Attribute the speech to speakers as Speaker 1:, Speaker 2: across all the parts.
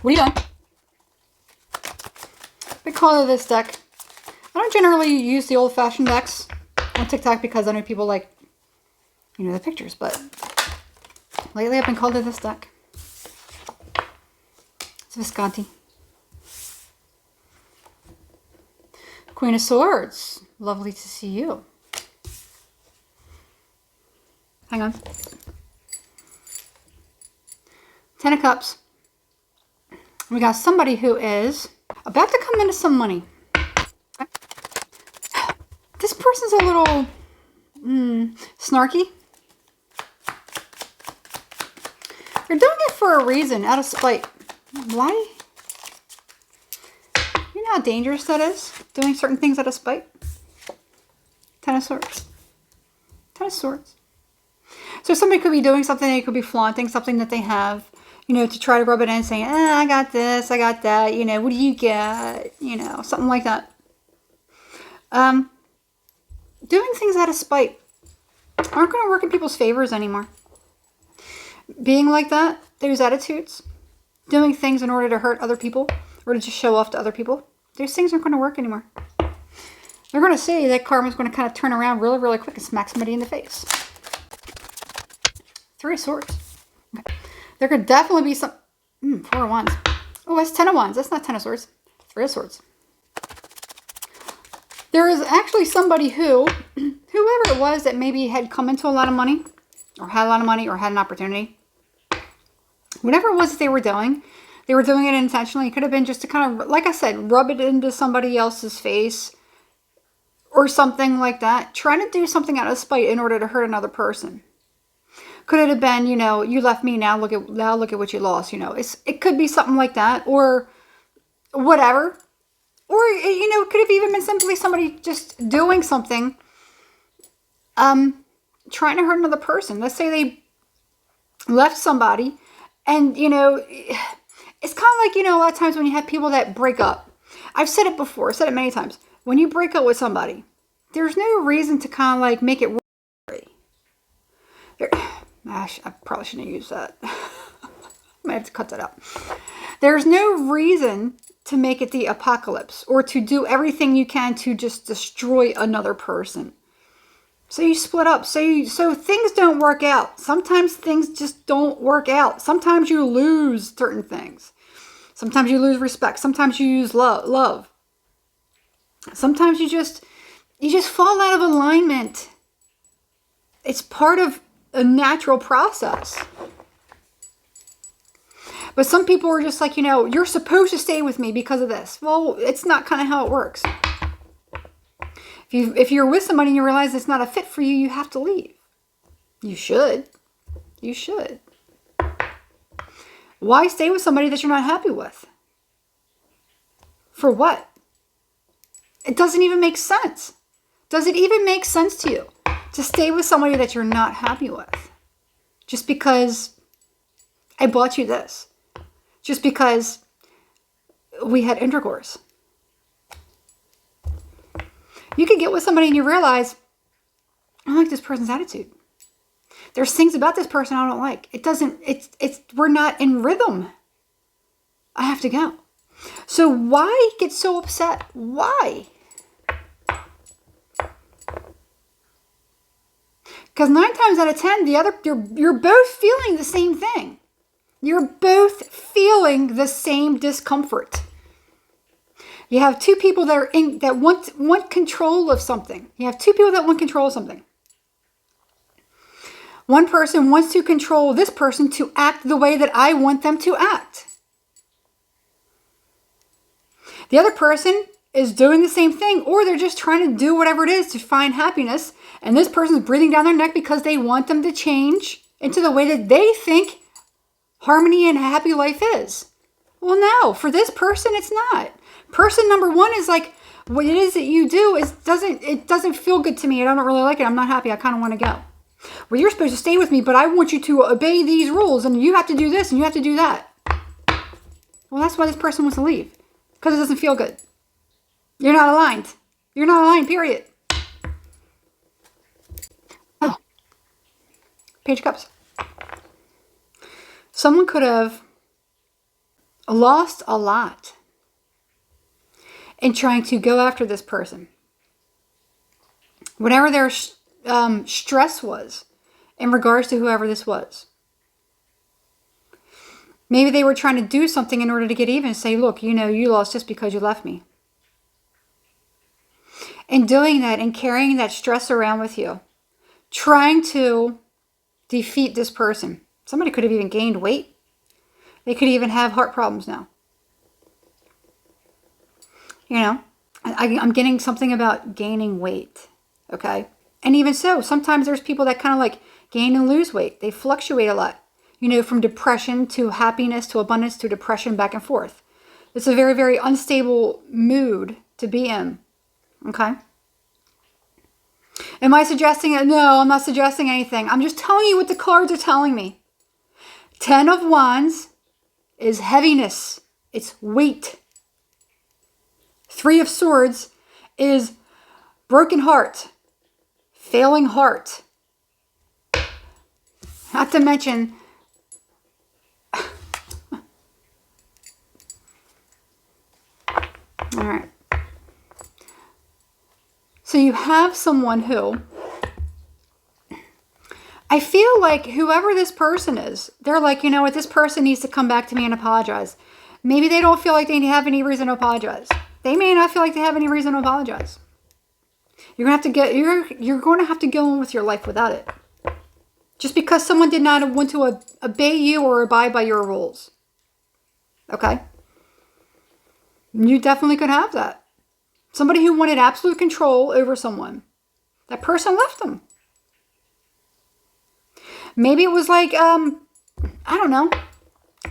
Speaker 1: What are you doing? Big color this deck. I don't generally use the old-fashioned decks on TikTok because I know people like, you know, the pictures, but lately I've been called to this deck. It's Visconti. Queen of Swords. Lovely to see you. Hang on. Ten of Cups. We got somebody who is about to come into some money. This person's a little snarky. They're doing it for a reason, out of spite. Why? You know how dangerous that is? Doing certain things out of spite? Ten of Swords. Ten of Swords. So somebody could be doing something, they could be flaunting something that they have, you know, to try to rub it in, saying, I got this, I got that, you know, what do you get? You know, something like that. Doing things out of spite aren't going to work in people's favors anymore. Being like that, those attitudes, doing things in order to hurt other people, or to just show off to other people, those things aren't going to work anymore. They're going to see that karma's going to kind of turn around really, really quick and smack somebody in the face. Three of Swords. Okay. There could definitely be some... Four of Wands. Oh, that's Ten of Wands. That's not Ten of Swords. Three of Swords. There is actually somebody who, whoever it was that maybe had come into a lot of money, or had a lot of money, or had an opportunity. Whatever it was that they were doing it intentionally. It could have been just to kind of, like I said, rub it into somebody else's face, or something like that. Trying to do something out of spite in order to hurt another person. Could it have been, you know, you left me, now look at what you lost, you know. It could be something like that, or whatever. Or, you know, it could have even been simply somebody just doing something, trying to hurt another person. Let's say they left somebody, and, you know, it's kind of like, you know, a lot of times when you have people that break up. I've said it before, I've said it many times. When you break up with somebody, there's no reason to kind of like make it worry. Gosh, I probably shouldn't have used that. I might have to cut that out. There's no reason to make it the apocalypse, or to do everything you can to just destroy another person. So you split up. So things don't work out. Sometimes things just don't work out. Sometimes you lose certain things. Sometimes you lose respect. Sometimes you lose love. Sometimes you just fall out of alignment. It's part of a natural process. But some people are just like, you know, you're supposed to stay with me because of this. Well, it's not kind of how it works. If you're with somebody and you realize it's not a fit for you, you have to leave. You should. You should. Why stay with somebody that you're not happy with? For what? It doesn't even make sense. Does it even make sense to you to stay with somebody that you're not happy with? Just because I bought you this. Just because we had intercourse. You could get with somebody and you realize, I don't like this person's attitude. There's things about this person I don't like. We're not in rhythm. I have to go. So why get so upset? Why? Because 9 times out of 10, you're both feeling the same thing. You're both feeling the same discomfort. You have two people that want control of something. You have two people that want control of something. One person wants to control this person to act the way that I want them to act. The other person is doing the same thing, or they're just trying to do whatever it is to find happiness, and this person's breathing down their neck because they want them to change into the way that they think harmony and happy life is. Well, no, for this person, it's not. Person number one is like, what it is that you do doesn't feel good to me. I don't really like it. I'm not happy. I kind of want to go. Well, you're supposed to stay with me, but I want you to obey these rules, and you have to do this, and you have to do that. Well, that's why this person wants to leave, because it doesn't feel good. You're not aligned. You're not aligned, period. Oh. Page of Cups. Someone could have lost a lot in trying to go after this person. Whatever their stress was in regards to whoever this was. Maybe they were trying to do something in order to get even and say, look, you lost just because you left me. And doing that and carrying that stress around with you, trying to defeat this person. Somebody could have even gained weight. They could even have heart problems now. I'm getting something about gaining weight. Okay? And even so, sometimes there's people that kind of like gain and lose weight. They fluctuate a lot. From depression to happiness to abundance to depression, back and forth. It's a very, very unstable mood to be in. Okay? Am I suggesting it? No, I'm not suggesting anything. I'm just telling you what the cards are telling me. 10 of Wands is heaviness. It's weight. 3 of Swords is broken heart. Failing heart. Not to mention... All right. So you have someone who, I feel like whoever this person is, they're like, you know what, this person needs to come back to me and apologize. Maybe they don't feel like they have any reason to apologize. They may not feel like they have any reason to apologize. You're going to have to go on with your life without it. Just because someone did not want to obey you or abide by your rules. Okay? You definitely could have that. Somebody who wanted absolute control over someone. That person left them. Maybe it was like, I don't know.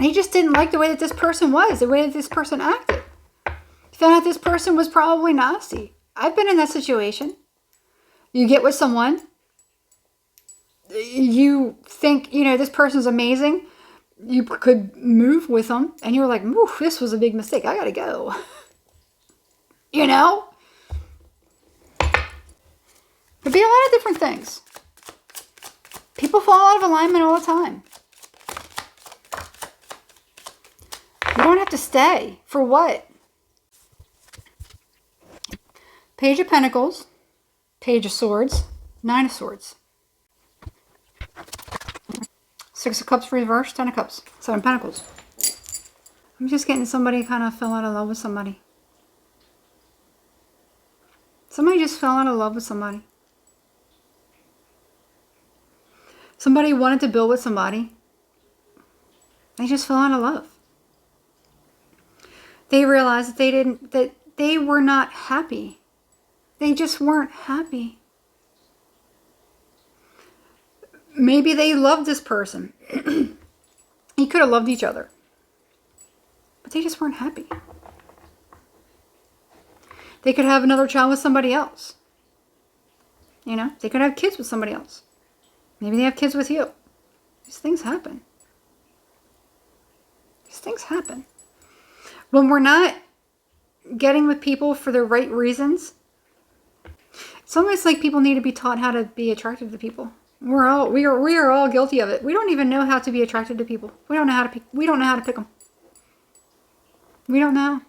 Speaker 1: He just didn't like the way that this person was, the way that this person acted. He found out this person was probably nasty. I've been in that situation. You get with someone. You think, this person's amazing. You could move with them. And you're like, ooh, this was a big mistake. I gotta go. Could be a lot of different things. People fall out of alignment all the time. You don't have to stay. For what? Page of Pentacles. Page of Swords. 9 of Swords. 6 of Cups reversed. 10 of Cups. 7 of Pentacles. I'm just getting somebody kind of fell out of love with somebody. Somebody just fell out of love with somebody. Somebody wanted to build with somebody. They just fell out of love. They realized that they were not happy. They just weren't happy. Maybe they loved this person. He could have loved each other. But they just weren't happy. They could have another child with somebody else. They could have kids with somebody else. Maybe they have kids with you. These things happen. These things happen. When we're not getting with people for the right reasons, it's almost like people need to be taught how to be attracted to people. We are all guilty of it. We don't even know how to be attracted to people. We don't know how to pick them. We don't know.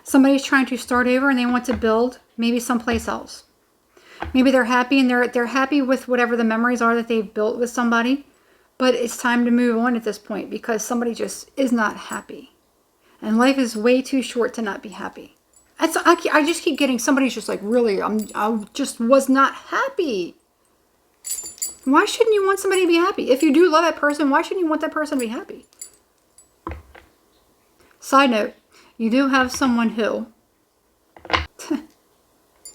Speaker 1: Somebody's trying to start over and they want to build maybe someplace else. Maybe they're happy and they're happy with whatever the memories are that they've built with somebody. But it's time to move on at this point because somebody just is not happy. And life is way too short to not be happy. I just keep getting somebody's just like, really, I just was not happy. Why shouldn't you want somebody to be happy? If you do love that person, why shouldn't you want that person to be happy? Side note, you do have someone who,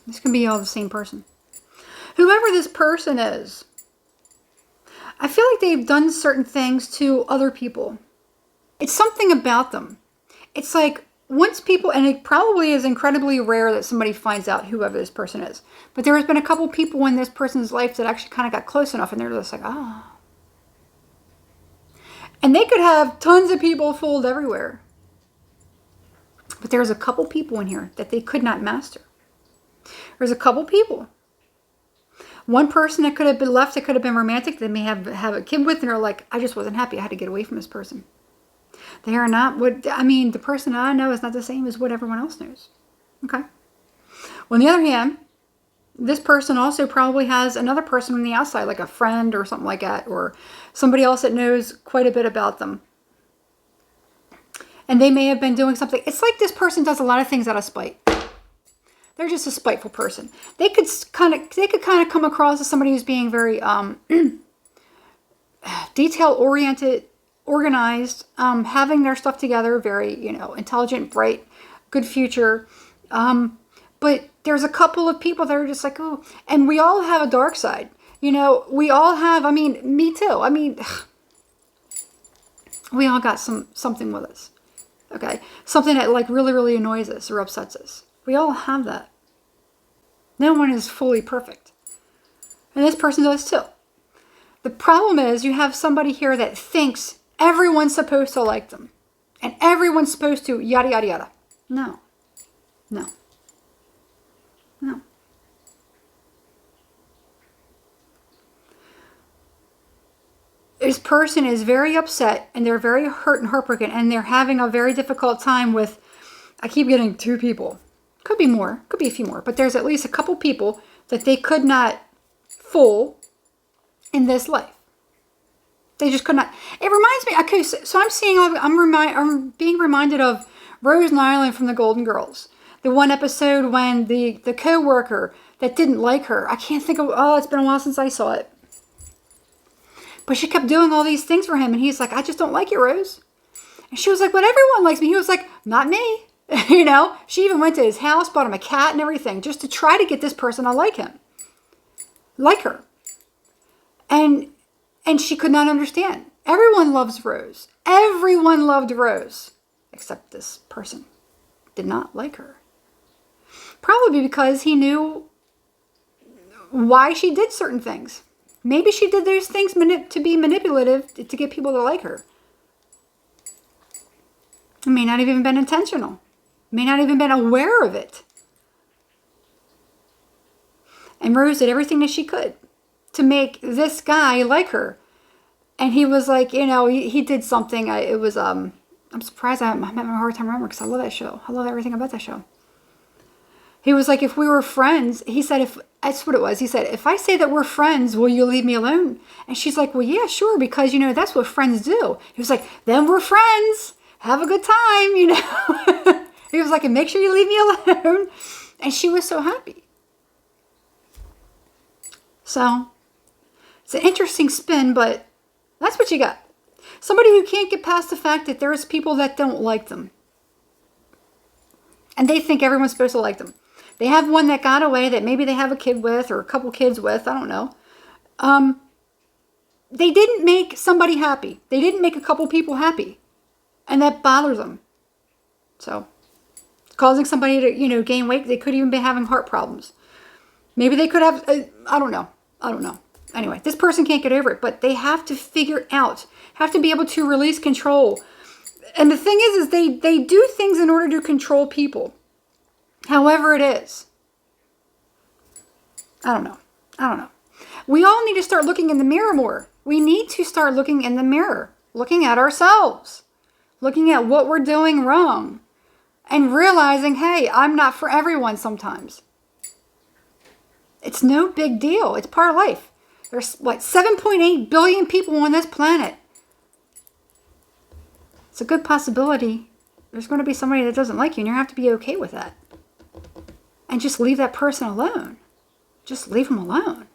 Speaker 1: this can be all the same person. Whoever this person is, I feel like they've done certain things to other people. It's something about them. It's like once people, and it probably is incredibly rare that somebody finds out whoever this person is. But there has been a couple people in this person's life that actually kind of got close enough and they're just like, ah. And they could have tons of people fooled everywhere. But there's a couple people in here that they could not master. There's a couple people. One person that could have been left, that could have been romantic, they may have a kid with, and they're like, I just wasn't happy. I had to get away from this person. They are not what, I mean, the person I know is not the same as what everyone else knows. Okay. Well, on the other hand, this person also probably has another person on the outside, like a friend or something like that, or somebody else that knows quite a bit about them. And they may have been doing something. It's like this person does a lot of things out of spite. They're just a spiteful person. They could kind of come across as somebody who's being very detail-oriented, organized, having their stuff together, very, intelligent, bright, good future. But there's a couple of people that are just like, oh, and we all have a dark side. We all have, me too. We all got something with us. Okay? Something that like really, really annoys us or upsets us. We all have that. No one is fully perfect. And this person does too. The problem is you have somebody here that thinks everyone's supposed to like them. And everyone's supposed to yada, yada, yada. No. No. No. This person is very upset and they're very hurt and heartbroken and they're having a very difficult time with, I keep getting 2 people. Could be more, could be a few more, but there's at least a couple people that they could not fool in this life. They just could not. It reminds me, okay, so I'm being reminded of Rose Nyland from the Golden Girls. The one episode when the co-worker that didn't like her, I can't think of, it's been a while since I saw it. But she kept doing all these things for him and he's like, I just don't like you, Rose. And she was like, but everyone likes me. He was like, not me. She even went to his house, bought him a cat and everything just to try to get this person to like him. Like her. And she could not understand. Everyone loves Rose. Everyone loved Rose. Except this person did not like her. Probably because he knew why she did certain things. Maybe she did those things to be manipulative to get people to like her. It may not have even been intentional. May not even been aware of it. And Rose did everything that she could to make this guy like her. And he was like, he did something. I'm surprised I'm having a hard time remembering because I love that show. I love everything about that show. He was like, if we were friends, he said, that's what it was. He said, if I say that we're friends, will you leave me alone? And she's like, well, yeah, sure. Because, that's what friends do. He was like, then we're friends. Have a good time, He was like, and make sure you leave me alone. And she was so happy. So, it's an interesting spin, but that's what you got. Somebody who can't get past the fact that there's people that don't like them. And they think everyone's supposed to like them. They have one that got away that maybe they have a kid with or a couple kids with. I don't know. They didn't make somebody happy. They didn't make a couple people happy. And that bothers them. So, it's causing somebody to, gain weight. They could even be having heart problems. Maybe they could have, I don't know. Anyway, this person can't get over it, but they have to figure out, have to be able to release control. And the thing is they do things in order to control people. However it is. I don't know. We all need to start looking in the mirror more. We need to start looking in the mirror, looking at ourselves, looking at what we're doing wrong, and realizing, hey, I'm not for everyone sometimes. It's no big deal. It's part of life. There's 7.8 billion people on this planet. It's a good possibility there's going to be somebody that doesn't like you, and you have to be okay with that. And just leave that person alone. Just leave them alone.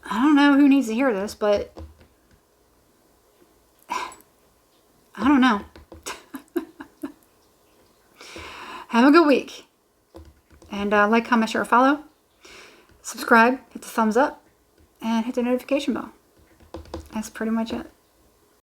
Speaker 1: I don't know who needs to hear this, but I don't know. Have a good week. And like, comment, share, follow. Subscribe, hit the thumbs up, and hit the notification bell. That's pretty much it.